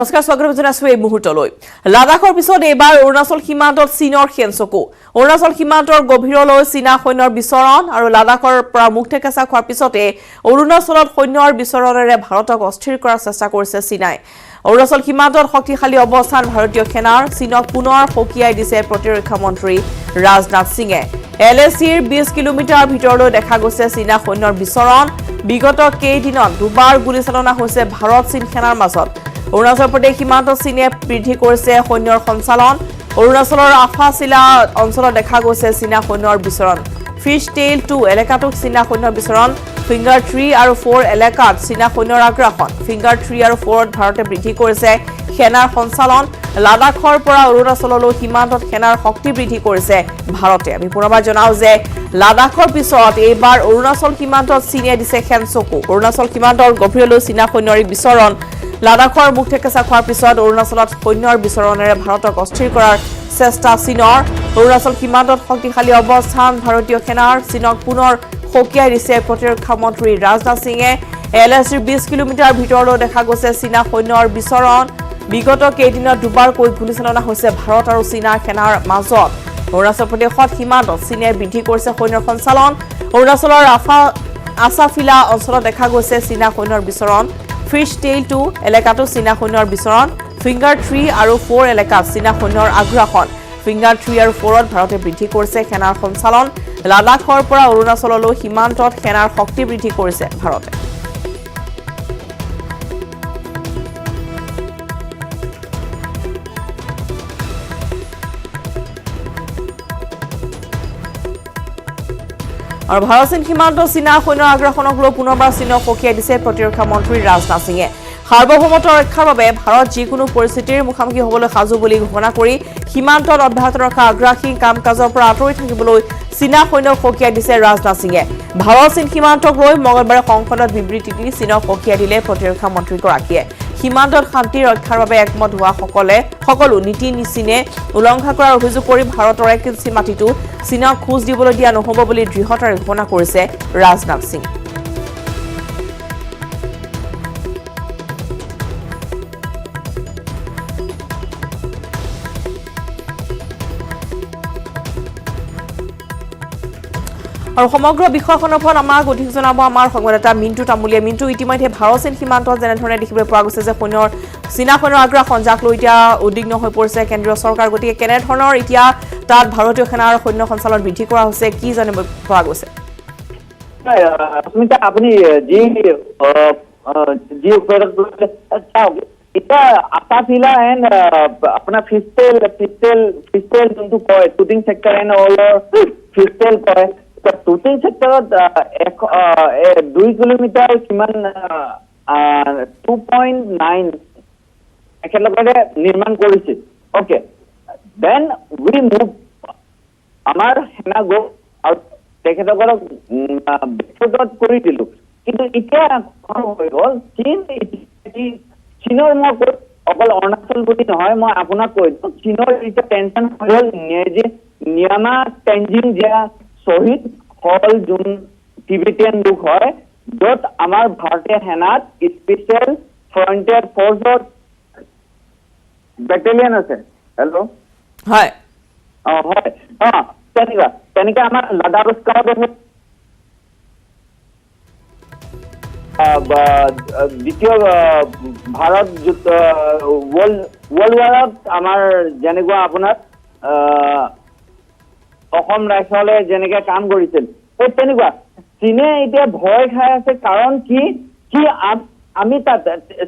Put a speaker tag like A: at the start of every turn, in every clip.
A: নমস্কাৰ স্বাগতম জনাইছো এই মুহূৰ্তলৈ লাডাখৰ পিছত এবাৰ অৰুণাচল সীমান্তত চীনৰ খেনচকু অৰুণাচল সীমান্তৰ গভীৰলৈ চীনা সৈন্যৰ বিচৰণ আৰু লাডাখৰ পৰা মুখ ঠেকেচা খোৱাৰ পিছতে অৰুণাচলত সৈন্যৰ বিচৰণেৰে ভাৰতক অস্থিৰ কৰাৰ চেষ্টা কৰিছে চীনাই অৰুণাচল সীমান্তত শক্তিশালী অৱস্থান ভাৰতীয় সেনাৰ চীনক পুনৰ সকীয়াই দিছে প্ৰতিৰক্ষা মন্ত্ৰী ৰাজনাথ সিঙে এলএচিৰ 20 কিলোমিটাৰ ভিতৰলৈ দেখা গৈছে চীনা সৈন্যৰ বিচৰণ বিগত কেইদিনত দুবাৰ গুলীচালনা হৈছে ভাৰত চীন সেনাৰ মাজত অৰুণাচল প্ৰদেশ সীমান্ত চীনে বৃদ্ধি কৰিছে সৈন্যৰ সঞ্চালন অৰুণাচলৰ আফাচিলা অঞ্চলত দেখা গৈছে চীনা সৈন্যৰ বিচৰণ ফিশ টেইল 2 এলেকাটো চীনা সৈন্যৰ বিচৰণ ফিংগাৰ 3 আৰু 4 এলেকাত চীনা সৈন্যৰ আগ্ৰাসন ফিংগাৰ 3 আৰু 4ত ভাৰতে বৃদ্ধি কৰিছে সেনাৰ সঞ্চালন লাডাখৰ পৰা অৰুণাচললৈ সীমান্তত সেনাৰ শক্তি বৃদ্ধি কৰিছে ভাৰতে আমি পুনৰবাৰ জনাও যে লাডাখৰ পিছত এইবাৰ অৰুণাচল সীমান্তত চীনে দিছে খেনচকু অৰুণাচল সীমান্তৰ গভীৰলৈ চীনা সৈন্যৰ বিচৰণ লাডাখৰ মুখ ঠেকেচা খোৱাৰ পিছত অৰুণাচলত সৈন্যৰ বিচৰণেৰে ভাৰতক অস্থিৰ কৰাৰ চেষ্টা চীনৰ অৰুণাচল সীমান্তত শক্তিশালী অৱস্থান ভাৰতীয় সেনাৰ চীনক পুনৰ সকীয়াই দিছে প্ৰতিৰক্ষা মন্ত্ৰী ৰাজনাথ সিঙে এলএচিৰ 20 কিলোমিটাৰ ভিতৰলৈ দেখা গৈছে চীনা সৈন্যৰ বিচৰণ বিগত কেইদিনত দুবাৰকৈ গুলীচালনা হৈছে ভাৰত আৰু চীনা সেনাৰ মাজত অৰুণাচল প্ৰদেশত সীমান্তত চীনে বৃদ্ধি কৰিছে সৈন্যৰ সঞ্চালন অৰুণাচলৰ আছাফিলা অঞ্চলত দেখা গৈছে চীনা সৈন্যৰ বিচৰণ ফিশ টেইল 2 এলেকাটো চীনা সৈন্যৰ বিচৰণ ফিংগাৰ 3 আৰু 4 এলেকাত চীনা সৈন্যৰ আগ্ৰাসন ফিংগাৰ 3 আৰু 4ত ভাৰতে বৃদ্ধি কৰিছে সেনাৰ সঞ্চালন লাডাখৰ পৰা অৰুণাচললৈ সীমান্তত সেনাৰ শক্তি বৃদ্ধি কৰিছে ভাৰতে আৰু ভাৰত চীন সীমান্ত চীনা সৈন্যৰ আগ্ৰাসনক লৈ পুনৰবাৰ চীনক সকীয়াই দিছে প্ৰতিৰক্ষা মন্ত্ৰী ৰাজনাথ সিঙে সাৰ্বভৌমত্ব ৰক্ষাৰ বাবে ভাৰত যিকোনো পৰিস্থিতিৰ মুখামুখি হ'বলৈ সাজু বুলি ঘোষণা কৰি সীমান্তত অব্যাহত ৰখা আগ্ৰাসী কাম কাজৰ পৰা আঁতৰি থাকিবলৈ চীনা সৈন্যক সকীয়াই দিছে ৰাজনাথ সিঙে ভাৰত চীন সীমান্তক লৈ মঙলবাৰে সংসদত বিবৃতি দি চীনক সকীয়াই দিলে প্ৰতিৰক্ষা মন্ত্ৰীগৰাকীয়ে সীমান্তত শান্তি ৰক্ষাৰ বাবে একমত হোৱা সকলো নীতি চীনে উলংঘা কৰাৰ অভিযোগ কৰি ভাৰতৰ 1 ইঞ্চি মাটিটো চীনক খোজ দিবলৈ দিয়া নহ'ব বুলি দৃঢ়তাৰে ঘোষণা কৰিছে ৰাজনাথ সিং আৰু সমগ্ৰ বিষয়খনৰ ওপৰত আমাক অধিক জনাব আমাৰ সংবাদদাতা মিন্টু তামুলীয়া মিন্টু ইতিমধ্যে ভাৰত চীন সীমান্তত যেনেধৰণে দেখিবলৈ পোৱা গৈছে যে চীনা সৈন্যৰ আগ্ৰাসন যাক লৈ এতিয়া উদ্বিগ্ন হৈ পৰিছে কেন্দ্ৰীয় চৰকাৰ গতিকে কেনেধৰণৰ এতিয়া তাত ভাৰতীয় সেনাৰ সৈন্য সঞ্চালন বৃদ্ধি কৰা হৈছে কি জানিব পোৱা গৈছে
B: আপুনি এতিয়া আছাফিলা এণ্ড আপোনাৰ ফিষ্টেল যোনটো কয় শ্বুটিং চেক্টৰ এণ্ড অলৰ ফিষ্টেল কয় শ্বুটিং চেক্টৰত 2 কিলোমিটাৰ কিমান 2.9 একেলগে নিৰ্মাণ কৰিছিল অ'কে দেন উই মুভ আমাৰ সেনা গৈ আৰু তেখেতসকলক বিস্ফোৰণ কৰি দিলো কিন্তু এতিয়া হৈ গ'ল চীনৰ মই অকল অৰুণাচল বুলি নহয় মই আপোনাক কৈ দিওঁ চীনৰ এতিয়া টেনশ্যন হৈ গ'ল নিয়ামা টেনজিং জিয়া শ্বহীদ হল যোন টিবেটিয়ান লোক হয় য'ত আমাৰ ভাৰতীয় সেনাত স্পেচিয়েল ফ্ৰণ্টিয়াৰ ফ'ৰ্চৰ বেটেলিয়ন আছে হেল্ল'
A: হয়
B: হয় তেনেকে আমাৰ লাডাখ স্কাউট আছে দ্বিতীয় ভাৰত ৱৰ্ল্ড ৱাৰত আমাৰ যেনেকুৱা আপোনাৰ অসম ৰাইফলে যেনেকে কাম কৰিছিল তেনেকুৱা চীনে এতিয়া ভয় খাই আছে কাৰণ কি আমি তাত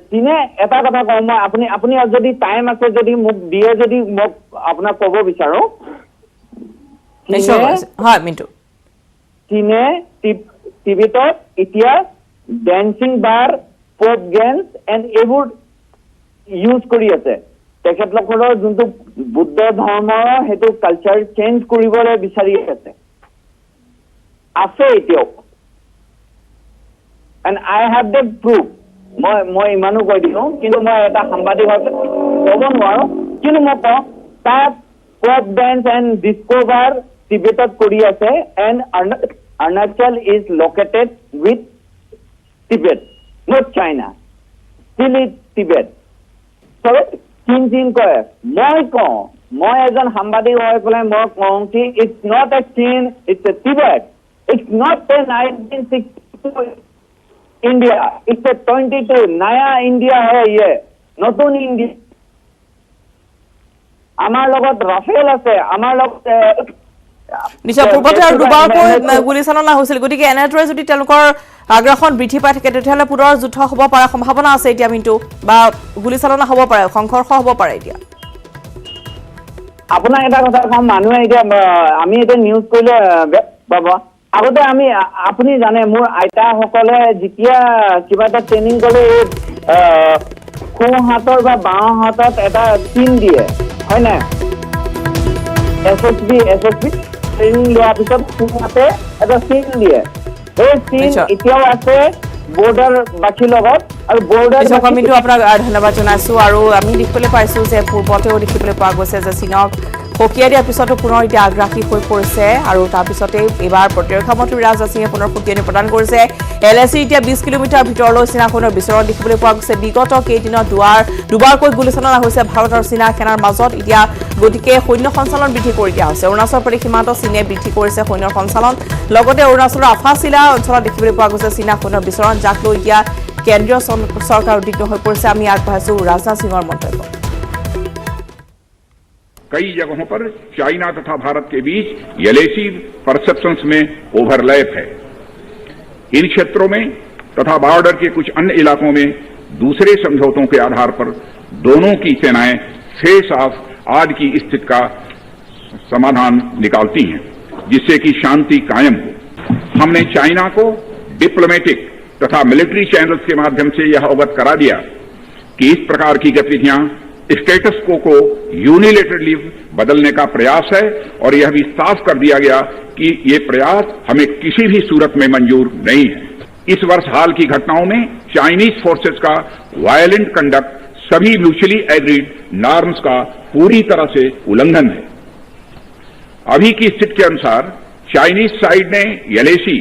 B: চীনে এটা কথা কওঁ মই আপুনি যদি টাইম আছে যদি মোক দিয়ে যদি মোক আপোনাক ক'ব বিচাৰো চীনে টিবেটত এতিয়া dancing bar pop games and এইবোৰ ইউজ কৰি আছে তেখেতলোকৰ যোনটো বুদ্ধ ধৰ্মৰ সেইটো কালচাৰ চেঞ্জ কৰিবলৈ বিচাৰি আছে এতিয়াও and I have the proof মই ইমানো কৈ দিওঁ কিন্তু মই এটা সাংবাদিক ক'ব নোৱাৰো কিন্তু মই কওঁ তাত পপ ডেন্স এণ্ড ডিস্ক'ভাৰ টিবেটত কৰি আছে and Arunachal is located with Tibet, not China. Still it's Tibet. চীন কৰে মই এজন সাংবাদিক হৈ পেলাই মই কওঁ কি it's not a China it's a Tibet it's not a 1962 India it's 22 नया इंडिया है ये নতুন ইন্ডিয়া আমাৰ লগত ৰাফেল আছে আমাৰ লগত
A: নিশ্চয় পূৰ্বতে আৰু দুবাৰকৈ গুলীচালনা হৈছিল গতিকে এনেদৰে যদি তেওঁলোকৰ আগ্ৰাসন বৃদ্ধি পাই থাকে তেতিয়াহ'লে পুনৰ যুদ্ধ হ'ব পাৰে সম্ভাৱনা আছে এতিয়া মিণ্টু বা গুলীচালনা হ'ব পাৰে সংঘৰ্ষ হ'ব পাৰে এতিয়া
B: আপোনাক এটা কথা কম মানুহে এতিয়া আমি এটা নিউজ কৰিলে বাবা আগতে আমি আপুনি জানে মোৰ আইতাসকলে যেতিয়া কিবা এটা ট্ৰেইনিং কৰে সোঁ হাতৰ বা বাওঁ হাতত এটা চিন দিয়ে হয় না এছএছবি ট্ৰেইনিং লোৱাৰ পিছত সোঁ হাতে এটা চিন দিয়ে এই চিন এতিয়াও আছে বৰ্ডাৰ বাকীৰ লগত আৰু বৰ্ডাৰ
A: কমিটিও আপোনাক ধন্যবাদ জনাইছো আৰু আমি দেখিবলৈ পাইছো যে পূৰ্বতেও দেখিবলৈ পোৱা গৈছে যে চীনক সকীয়াই দিয়াৰ পিছতো পুনৰ এতিয়া আগ্ৰাসী হৈ পৰিছে আৰু তাৰপিছতে এইবাৰ প্ৰতিৰক্ষা মন্ত্ৰী ৰাজনাথ সিঙে পুনৰ সকিয়নি প্ৰদান কৰিছে এলএচি এতিয়া 20 কিলোমিটাৰ ভিতৰলৈ চীনাখনৰ বিচৰণ দেখিবলৈ পোৱা গৈছে বিগত কেইদিনত দুবাৰকৈ গুলীচালনা হৈছে ভাৰত আৰু চীনা সেনাৰ মাজত এতিয়া গতিকে সৈন্য সঞ্চালন বৃদ্ধি কৰি দিয়া হৈছে অৰুণাচল প্ৰদেশ সীমান্ত চীনে বৃদ্ধি কৰিছে সৈন্য সঞ্চালন লগতে অৰুণাচলৰ আফাচিলা অঞ্চলত দেখিবলৈ পোৱা গৈছে চীনা সৈন্য বিচৰণ যাক লৈ এতিয়া কেন্দ্ৰীয় চৰকাৰ উদ্বিগ্ন হৈ পৰিছে আমি আগবাঢ়িছো ৰাজনাথ সিঙৰ মন্তব্য
C: कई जगहों पर चाइना तथा भारत के बीच एलएसी परसेप्शंस में ओवरलैप है इन क्षेत्रों में तथा बॉर्डर के कुछ अन्य इलाकों में दूसरे समझौतों के आधार पर दोनों की सेनाएं फेस ऑफ आज की स्थिति का समाधान निकालती हैं जिससे कि शांति कायम हो हमने चाइना को डिप्लोमेटिक तथा मिलिट्री चैनल्स के माध्यम से यह अवगत करा दिया कि इस प्रकार की गतिविधियां स्टेटस को यूनिलेटरली बदलने का प्रयास है और यह भी साफ कर दिया गया कि ये प्रयास हमें किसी भी सूरत में मंजूर नहीं है इस वर्ष हाल की घटनाओं में चाइनीज फोर्सेस का वायलेंट कंडक्ट सभी म्यूचुअली एग्रीड नॉर्म्स का पूरी तरह से उल्लंघन है अभी की स्थिति के अनुसार चाइनीज साइड ने एलएसी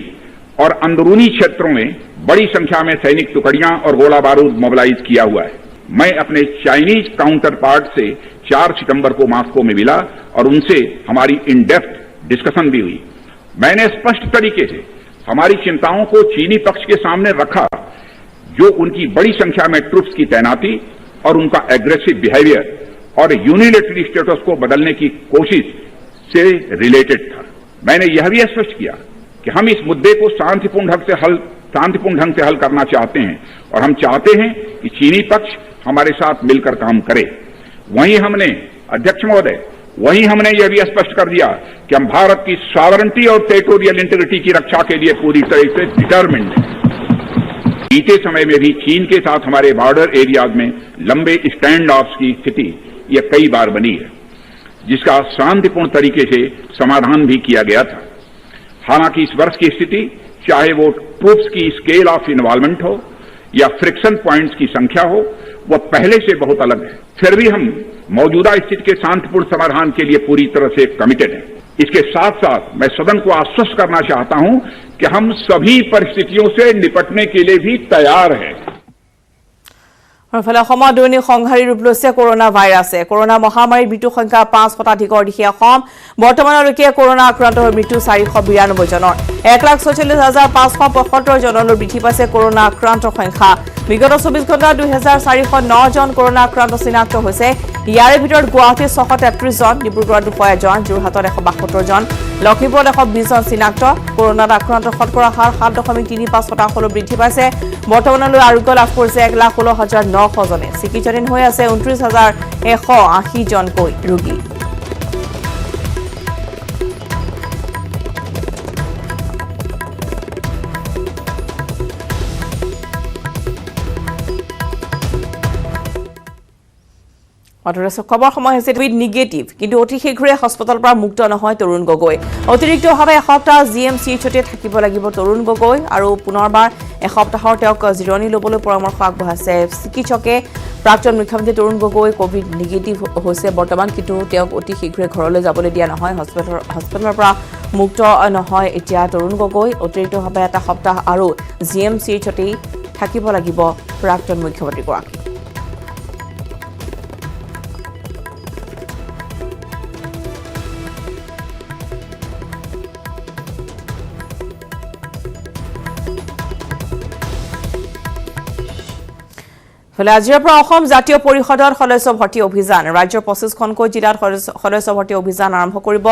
C: और अंदरूनी क्षेत्रों में बड़ी संख्या में सैनिक टुकड़ियां और गोला बारूद मोबिलाइज किया हुआ है मैं अपने चाइनीज काउंटर पार्ट से 4 सितंबर को मॉस्को में मिला और उनसे हमारी इन डेप्थ डिस्कशन भी हुई मैंने स्पष्ट तरीके से हमारी चिंताओं को चीनी पक्ष के सामने रखा जो उनकी बड़ी संख्या में ट्रूप्स की तैनाती और उनका एग्रेसिव बिहेवियर और यूनिलेटरी स्टेटस को बदलने की कोशिश से रिलेटेड था मैंने यह भी स्पष्ट किया कि हम इस मुद्दे को शांतिपूर्ण ढंग से हल करना चाहते हैं और हम चाहते हैं कि चीनी पक्ष हमारे साथ मिलकर काम करे वहीं हमने अध्यक्ष महोदय यह भी स्पष्ट कर दिया कि हम भारत की सॉवरेंटी और टेरिटोरियल इंटीग्रिटी की रक्षा के लिए पूरी तरह से डिटरमिन्ड हैं बीते समय में भी चीन के साथ हमारे बॉर्डर एरियाज में लंबे स्टैंड ऑफ्स की स्थिति यह कई बार बनी है जिसका शांतिपूर्ण तरीके से समाधान भी किया गया था हालांकि इस वर्ष की स्थिति चाहे वो ट्रूप्स की स्केल ऑफ इन्वॉल्वमेंट हो या फ्रिक्शन पॉइंट्स की संख्या हो वह पहले से बहुत अलग है फिर भी हम मौजूदा स्थिति के शांतिपूर्ण समाधान के लिए पूरी तरह से कमिटेड हैं इसके साथ साथ मैं सदन को आश्वस्त करना चाहता हूं कि हम सभी परिस्थितियों से निपटने के लिए भी तैयार हैं
A: ফলে অসমত দৈনিক সংহাৰী ৰূপ লৈছে কৰোনা ভাইৰাছে কৰোনা মহামাৰীৰ মৃত্যু সংখ্যা 5 শতাধিকৰ দিশে অসম বৰ্তমানলৈকে কৰোনা আক্ৰান্ত হৈ মৃত্যু 492 জনৰ 1,46,575 জনলৈ বৃদ্ধি পাইছে কৰোনা আক্ৰান্তৰ সংখ্যা বিগত 24 ঘণ্টা 2,409 জন কৰোনা আক্ৰান্ত চিনাক্ত হৈছে ইয়াৰে ভিতৰত গুৱাহাটীত 633 জন ডিব্ৰুগড়ত 201 জন যোৰহাটত 172 জন লখিমপুৰত 120 জন চিনাক্ত কৰোনাত আক্ৰান্ত শতকৰা হাৰ 7.35% বৃদ্ধি পাইছে বৰ্তমানলৈ আৰোগ্য লাভ কৰিছে 1,16,900 জনে চিকিৎসাধীন হৈ আছে 29,180 জনকৈ ৰোগী খবৰ সময় হৈছে কোভিড নিগেটিভ কিন্তু অতি শীঘ্ৰে হাস্পতালৰ পৰা মুক্ত নহয় তৰুণ গগৈ অতিৰিক্তভাৱে এসপ্তাহ জিএমচিএইচতে থাকিব লাগিব তৰুণ গগৈ আৰু পুনৰবাৰ এসপ্তাহৰ তেওঁক জিৰণি ল'বলৈ পৰামৰ্শ আগবঢ়াইছে চিকিৎসকে প্ৰাক্তন মুখ্যমন্ত্ৰী তৰুণ গগৈ কোভিড নিগেটিভ হৈছে বৰ্তমান কিন্তু তেওঁক অতি শীঘ্ৰে ঘৰলৈ যাবলৈ দিয়া নহয় হাস্পতালৰ পৰা মুক্ত নহয় এতিয়া তৰুণ গগৈ অতিৰিক্তভাৱে এটা সপ্তাহ আৰু জিএমচিএইচতে থাকিব লাগিব প্ৰাক্তন মুখ্যমন্ত্ৰীগৰাকী ফলে আজিৰ পৰা অসম জাতীয় পৰিষদত সদস্য ভৰ্তি অভিযান ৰাজ্যৰ 25খনকৈ জিলাত সদস্য ভৰ্তি অভিযান আৰম্ভ কৰিব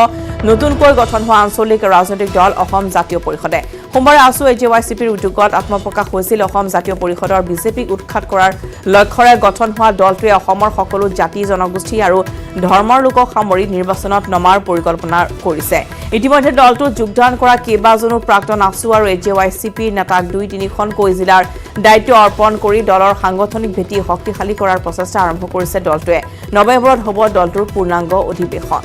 A: নতুনকৈ গঠন হোৱা আঞ্চলিক ৰাজনৈতিক দল অসম জাতীয় পৰিষদে সোমবাৰে আছু এজেৱাইচিপিৰ উদ্যোগত আত্মপ্ৰকাশ হৈছিল অসম জাতীয় পৰিষদৰ বিজেপিক উৎখাত কৰাৰ লক্ষ্যৰে গঠন হোৱা দলটোৱে অসমৰ সকলো জাতি জনগোষ্ঠী আৰু ধৰ্মৰ লোকক সামৰি নিৰ্বাচনত নমাৰ পৰিকল্পনা কৰিছে ইতিমধ্যে দলটোত যোগদান কৰা কেইবাজনো প্ৰাক্তন আছু আৰু এজেৱাইচিপি নেতাক 2-3খনকৈ জিলাৰ দায়িত্ব অৰ্পণ কৰি দলৰ সাংগঠনিক ভেটি শক্তিশালী কৰাৰ প্ৰচেষ্টা আৰম্ভ কৰিছে দলটোৱে নৱেম্বৰত হ'ব দলটোৰ পূৰ্ণাংগ অধিৱেশন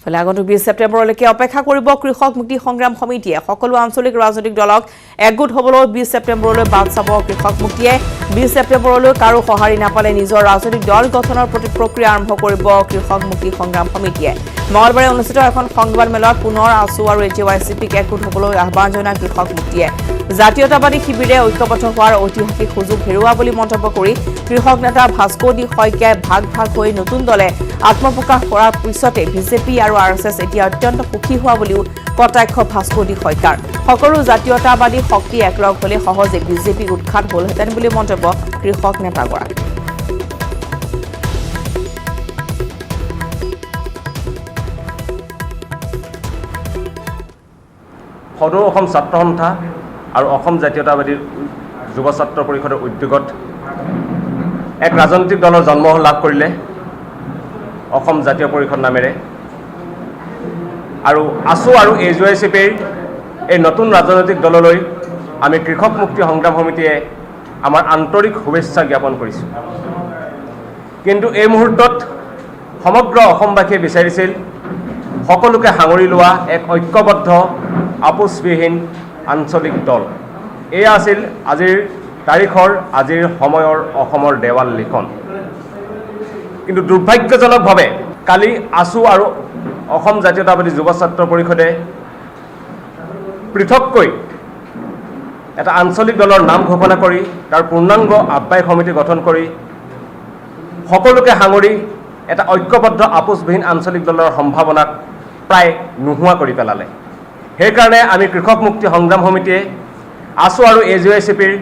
A: ফলে আগন্তুক 20 ছেপ্টেম্বৰলৈকে অপেক্ষা কৰিব কৃষক মুক্তি সংগ্ৰাম সমিতিয়ে সকলো আঞ্চলিক ৰাজনৈতিক দলক একগোট হ'বলৈ 20 ছেপ্টেম্বৰলৈ বাট চাব কৃষক মুক্তিয়ে 20 ছেপ্টেম্বৰলৈ কাৰো সঁহাৰি নাপালে নিজৰ ৰাজনৈতিক দল গঠনৰ প্ৰক্ৰিয়া আৰম্ভ কৰিব কৃষক মুক্তি সংগ্ৰাম সমিতিয়ে মঙলবাৰে অনুষ্ঠিত এখন সংবাদ মেলত পুনৰ আছু আৰু এজেৱাইচিপিক একগোট হ'বলৈ আহ্বান জনায় কৃষক মুক্তিয়ে জাতীয়তাবাদী শিবিৰে ঐক্যবদ্ধ হোৱাৰ ঐতিহাসিক সুযোগ হেৰুওৱা বুলি মন্তব্য কৰি কৃষক নেতা ভাস্কোদি শইকীয়াই ভাগ হৈ নতুন দলে আত্মপ্ৰকাশ কৰাৰ পিছতে বিজেপি আৰু আৰএছএছ এতিয়া অত্যন্ত সুখী হোৱা বুলিও কটাক্ষ ভাস্কোদি শইকীয়াৰ সকলো জাতীয়তাবাদী শক্তি একলগ হ'লে সহজে বিজেপি উৎখাত হ'লহেঁতেন বুলি মন্তব্য কৃষক নেতাগৰাকী
D: সদৌ অসম ছাত্ৰ সন্থা আৰু অসম জাতীয়তাবাদী যুৱ ছাত্ৰ পৰিষদৰ উদ্যোগত এক ৰাজনৈতিক দলৰ জন্ম লাভ কৰিলে অসম জাতীয় পৰিষদ নামেৰে আৰু আছু আৰু এজেৱাইচিপিৰ এই নতুন ৰাজনৈতিক দললৈ আমি কৃষক মুক্তি সংগ্ৰাম সমিতিয়ে আমাৰ আন্তৰিক শুভেচ্ছা জ্ঞাপন কৰিছোঁ কিন্তু এই মুহূৰ্তত সমগ্ৰ অসমবাসীয়ে বিচাৰিছিল সকলোকে সাঙুৰি লোৱা এক ঐক্যবদ্ধ আপোচবিহীন আঞ্চলিক দল এয়া আছিল আজিৰ তাৰিখৰ আজিৰ সময়ৰ অসমৰ দেৱাল লিখন কিন্তু দুৰ্ভাগ্যজনকভাৱে কালি আছু আৰু অসম জাতীয়তাবাদী যুৱ ছাত্ৰ পৰিষদে পৃথককৈ এটা আঞ্চলিক দলৰ নাম ঘোষণা কৰি তাৰ পূৰ্ণাংগ আহ্বায়ক সমিতি গঠন কৰি সকলোকে সাঙুৰি এটা ঐক্যবদ্ধ আপোচবিহীন আঞ্চলিক দলৰ সম্ভাৱনাক প্ৰায় নোহোৱা কৰি পেলালে সেইকাৰণে আমি কৃষক মুক্তি সংগ্ৰাম সমিতিয়ে আছু আৰু এজেৱাইচিপিৰ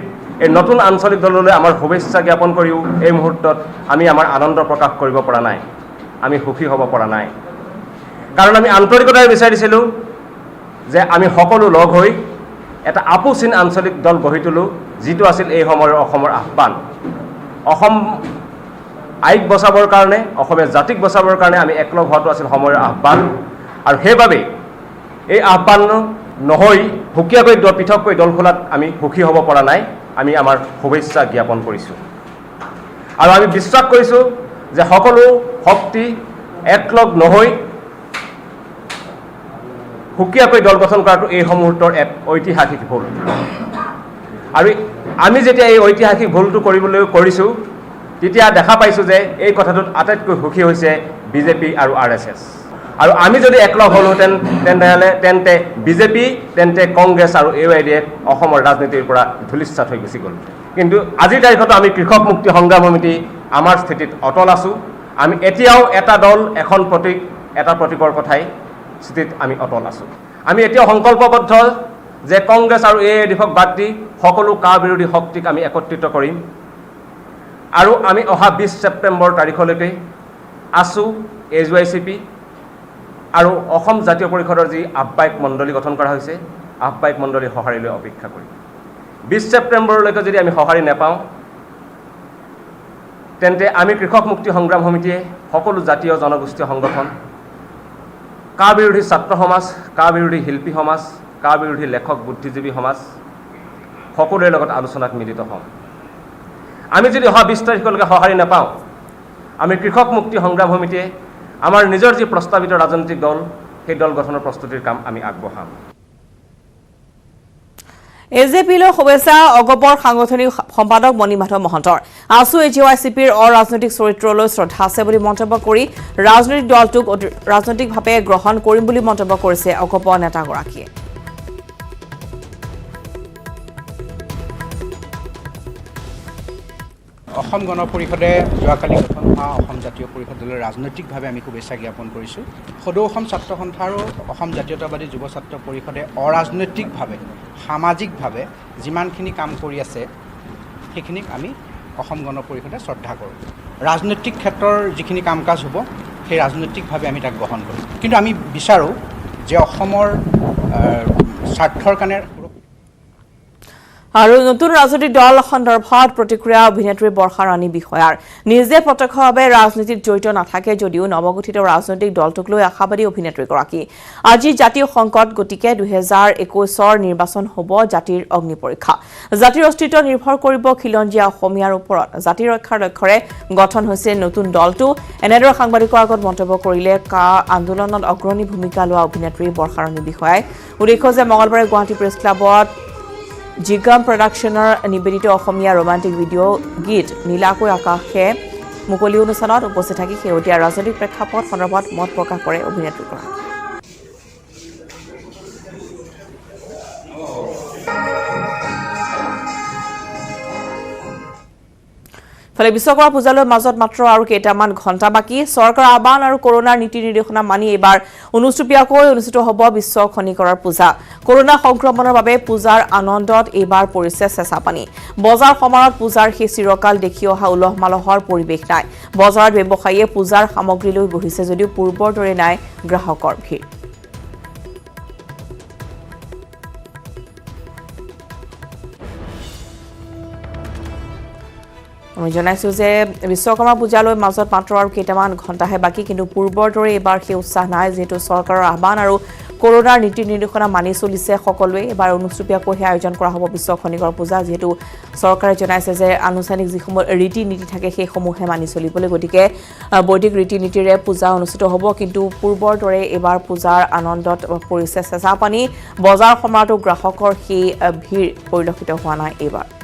D: এই নতুন আঞ্চলিক দললৈ আমাৰ শুভেচ্ছা জ্ঞাপন কৰিও এই মুহূৰ্তত আমি আমাৰ আনন্দ প্ৰকাশ কৰিব পৰা নাই আমি সুখী হ'ব পৰা নাই কাৰণ আমি আন্তৰিকতাৰে বিচাৰিছিলোঁ যে আমি সকলো লগ হৈ এটা আপোচহীন আঞ্চলিক দল গঢ়ি তোলোঁ যিটো আছিল এই সময়ৰ অসমৰ আহ্বান অসম আইক বচাবৰ কাৰণে অসমীয়া জাতিক বচাবৰ কাৰণে আমি একলগ হোৱাটো আছিল সময়ৰ আহ্বান আৰু সেইবাবে এই আহ্বান নহৈ সুকীয়াকৈ পৃথককৈ দল খোলাত আমি সুখী হ'ব পৰা নাই আমি আমাৰ শুভেচ্ছা জ্ঞাপন কৰিছোঁ আৰু আমি বিশ্বাস কৰিছোঁ যে সকলো শক্তি একলগ নহৈ সুকীয়াকৈ দল গঠন কৰাটো এই মুহূৰ্তৰ এক ঐতিহাসিক ভুল আৰু আমি যেতিয়া এই ঐতিহাসিক ভুলটো কৰিছোঁ তেতিয়া দেখা পাইছোঁ যে এই কথাটোত আটাইতকৈ সুখী হৈছে বিজেপি আৰু আৰএছএছ আৰু আমি যদি একলগ হ'লোহেঁতেন তেন্তে বিজেপি তেন্তে কংগ্ৰেছ আৰু AYDF অসমৰ ৰাজনীতিৰ পৰা ধূলিসাৎ হৈ গুচি গ'ল কিন্তু আজিৰ তাৰিখতো আমি কৃষক মুক্তি সংগ্ৰাম সমিতি আমাৰ স্থিতিত অটল আছোঁ আমি এতিয়াও এটা দল এখন প্ৰতীক এটা প্ৰতীকৰ কথাই স্থিতিত আমি অটল আছোঁ আমি এতিয়াও সংকল্পবদ্ধ যে কংগ্ৰেছ আৰু AYDFক বাদ দি সকলো কা বিৰোধী শক্তিক আমি একত্ৰিত কৰিম আৰু আমি অহা 20 ছেপ্টেম্বৰ তাৰিখলৈকে আছু এজেৱাইচিপি আৰু অসম জাতীয় পৰিষদৰ যি আহ্বায়ক মণ্ডলী গঠন কৰা হৈছে আহ্বায়ক মণ্ডলীৰ সঁহাৰিলৈ অপেক্ষা কৰিম 20 ছেপ্টেম্বৰলৈকে যদি আমি সঁহাৰি নাপাওঁ তেন্তে আমি কৃষক মুক্তি সংগ্ৰাম সমিতিয়ে সকলো জাতীয় জনগোষ্ঠীয় সংগঠন কা বিৰোধী ছাত্ৰ সমাজ কা বিৰোধী শিল্পী সমাজ কা বিৰোধী লেখক বুদ্ধিজীৱী সমাজ সকলোৰে লগত আলোচনাত মিলিত হ'ম আমি যদি অহা 20 তাৰিখলৈকে সঁহাৰি নাপাওঁ আমি কৃষক মুক্তি সংগ্ৰাম সমিতিয়ে আমাৰ নিজৰ যি প্ৰস্তাৱিত ৰাজনৈতিক দল সেই দল গঠনৰ প্ৰস্তুতিৰ কাম আমি আগবঢ়াম
A: এজেপিলৈ শুভেচ্ছা অগপৰ সাংগঠনিক সম্পাদক মণিমাধৱ মহন্তৰ আছু এজেৱাইচিপিৰ অৰাজনৈতিক চৰিত্ৰলৈ শ্ৰদ্ধা আছে বুলি মন্তব্য কৰি ৰাজনৈতিক দলটোক ৰাজনৈতিকভাৱে গ্ৰহণ কৰিম বুলি মন্তব্য কৰিছে অগপ নেতাগৰাকীয়ে
E: অসম গণ পৰিষদে যোৱাকালি গঠন হোৱা অসম জাতীয় পৰিষদ দলৰ ৰাজনৈতিকভাৱে আমি শুভেচ্ছা জ্ঞাপন কৰিছোঁ। সদৌ অসম ছাত্ৰ সন্থা আৰু অসম জাতীয়তাবাদী যুৱ ছাত্ৰ পৰিষদে অৰাজনৈতিকভাৱে সামাজিকভাৱে যিমানখিনি কাম কৰি আছে সেইখিনিক আমি অসম গণ পৰিষদে শ্ৰদ্ধা কৰোঁ। ৰাজনৈতিক ক্ষেত্ৰৰ যিখিনি কাম কাজ হ'ব সেই ৰাজনৈতিকভাৱে আমি তাক গ্ৰহণ কৰোঁ, কিন্তু আমি বিচাৰোঁ যে অসমৰ স্বাৰ্থৰ কাৰণে
A: আৰু নতুন ৰাজনৈতিক দল সন্দৰ্ভত প্ৰতিক্ৰিয়া অভিনেত্ৰী বৰ্ষা ৰাণী বিষয়াৰ নিজে প্ৰত্যক্ষভাৱে ৰাজনীতিত জড়িত নাথাকে যদিও নৱগঠিত ৰাজনৈতিক দলটোক লৈ আশাবাদী অভিনেত্ৰীগৰাকী। আজি জাতীয় সংকট, গতিকে 2021 নিৰ্বাচন হ'ব জাতিৰ অগ্নি পৰীক্ষা। জাতিৰ অস্তিত্ব নিৰ্ভৰ কৰিব খিলঞ্জীয়া অসমীয়াৰ ওপৰত। জাতি ৰক্ষাৰ লক্ষ্যৰে গঠন হৈছে নতুন দলটো। এনেদৰে সাংবাদিকৰ আগত মন্তব্য কৰিলে কা আন্দোলনত অগ্ৰণী ভূমিকা লোৱা অভিনেত্ৰী বৰ্ষা ৰাণী বিষয়াই। উল্লেখ্য যে মঙলবাৰে গুৱাহাটী প্ৰেছ ক্লাবত জিগাম প্ৰডাকশ্যনৰ নিবেদিত অসমীয়া ৰোমান্টিক ভিডিঅ' গীত নীলাকৈ আকাশে মুকলি অনুষ্ঠানত উপস্থিত থাকি শেহতীয়া ৰাজনৈতিক প্ৰেক্ষাপট সন্দৰ্ভত মত প্ৰকাশ কৰে অভিনেত্ৰীগৰাকী। ফলে বিশ্বকৰ্মা পূজালৈ মাজত মাত্ৰ আৰু কেইটামান ঘণ্টা বাকী। চৰকাৰৰ আহ্বান আৰু কৰোনাৰ নীতি নিৰ্দেশনা মানি এইবাৰ অনুষ্টুপীয়াকৈ অনুষ্ঠিত হ'ব বিশ্ব খনিকৰৰ পূজা। কৰোনা সংক্ৰমণৰ বাবে পূজাৰ আনন্দত এইবাৰ পৰিছে চেঁচা পানী। বজাৰ সমাৰত পূজাৰ সেই চিৰকাল দেখি অহা উলহ মালহৰ পৰিৱেশ নাই। বজাৰত ব্যৱসায়ীয়ে পূজাৰ সামগ্ৰী লৈ বহিছে যদিও পূৰ্বৰ দৰে নাই গ্ৰাহকৰ ভিৰ। আমি জনাইছোঁ যে বিশ্বকৰ্মা পূজালৈ মাজত মাত্ৰ আৰু কেইটামান ঘণ্টাহে বাকী, কিন্তু পূৰ্বৰ দৰে এইবাৰ সেই উৎসাহ নাই, যিহেতু চৰকাৰৰ আহ্বান আৰু কৰোনাৰ নীতি নিৰ্দেশনা মানি চলিছে সকলোৱে। এইবাৰ অনুষ্টুপীয়াকৈহে আয়োজন কৰা হ'ব বিশ্ব খনিকৰ পূজা, যিহেতু চৰকাৰে জনাইছে যে আনুষ্ঠানিক যিসমূহ ৰীতি নীতি থাকে সেইসমূহে মানি চলিবলৈ, গতিকে বৈদিক ৰীতি নীতিৰে পূজা অনুষ্ঠিত হ'ব। কিন্তু পূৰ্বৰ দৰে এইবাৰ পূজাৰ আনন্দত পৰিছে চেঁচা পানী। বজাৰ সমাৰতো গ্ৰাহকৰ সেই ভিৰ পৰিলক্ষিত হোৱা নাই এইবাৰ।